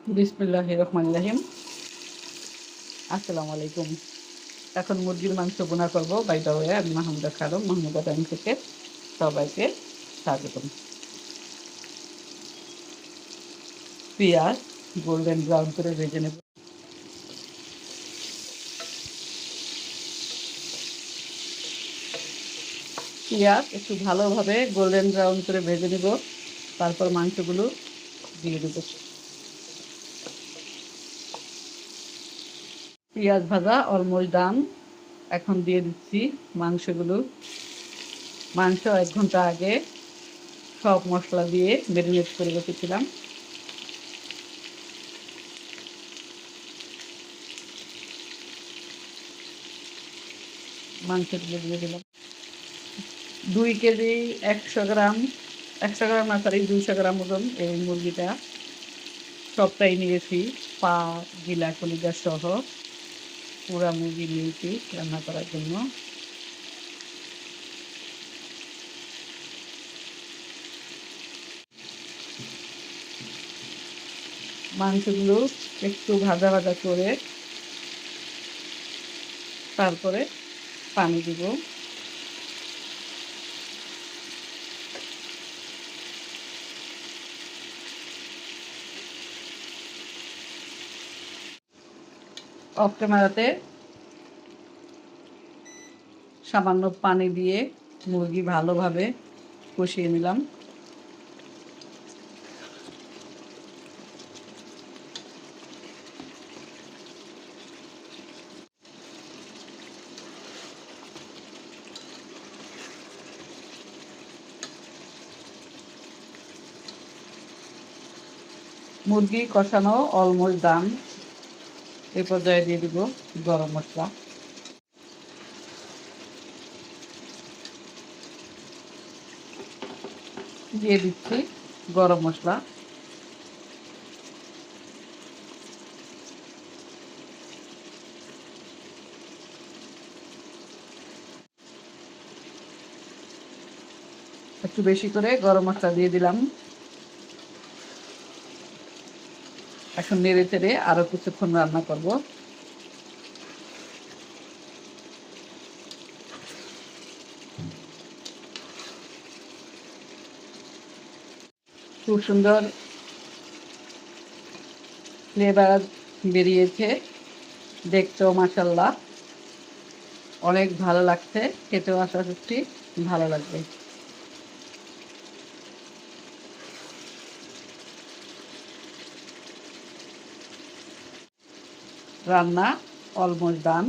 বিসমিল্লাহির রহমানির রহিম। আসসালামু আলাইকুম। এখন মুরগির মাংস বোনা করব। বাই দ্য ওয়ে, আমি মাহমুদা খানম, মাহমুদা টাইম থেকে সবাইকে স্বাগতম। পেঁয়াজ গোল্ডেন ব্রাউন করে ভেজে নেব। পেঁয়াজ একটু ভালোভাবে গোল্ডেন ব্রাউন করে ভেজে নেব, তারপর মাংসগুলো দিয়ে দেব। পেঁয়াজ ভাজা অলমোস্ট ডান। এখন দিয়ে দিচ্ছি মাংসগুলো। মাংস 1 ঘন্টা আগে সব মশলা দিয়ে ম্যারিনেট করে রেখেছিলাম। মাংসগুলো দিয়ে দিলাম। 2 কেজি 100 গ্রাম, 100 গ্রাম না, সরি 200 গ্রাম ওজন এই মুরগিটা। সবটাই নিয়েছি, পা, গিলা, কলিজা সহ পুরা মুরগি নিয়েছি রান্না করার জন্য। মাংসগুলো একটু ভাজা ভাজা করে তারপরে পানি দিব। অফ ক্যামেরাতে সামান্য পানি দিয়ে মুরগি ভালোভাবে কষিয়ে নিলাম। মুরগি কষানো অলমোস্ট ডান। এই পর্যায়ে দিয়ে দিব গরম মশলা। দিয়ে দিচ্ছি গরম মশলা। একটু বেশি করে গরম মশলা দিয়ে দিলাম। এখন নেড়ে চেড়ে আরো কিছুক্ষণ রান্না করব। খুব সুন্দর ফ্লেভার বেরিয়েছে, দেখতেও মাশাআল্লাহ অনেক ভালো লাগছে, খেতেও আশা করছি ভালো লাগবে। রান্না অলমোস্ট ডান।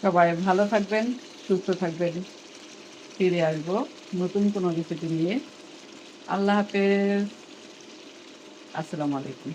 সবাই ভালো থাকবেন, সুস্থ থাকবেন। ফিরে আসবো নতুন কোনো রেসিপি নিয়ে। আল্লাহ হাফেজ। আসসালামু আলাইকুম।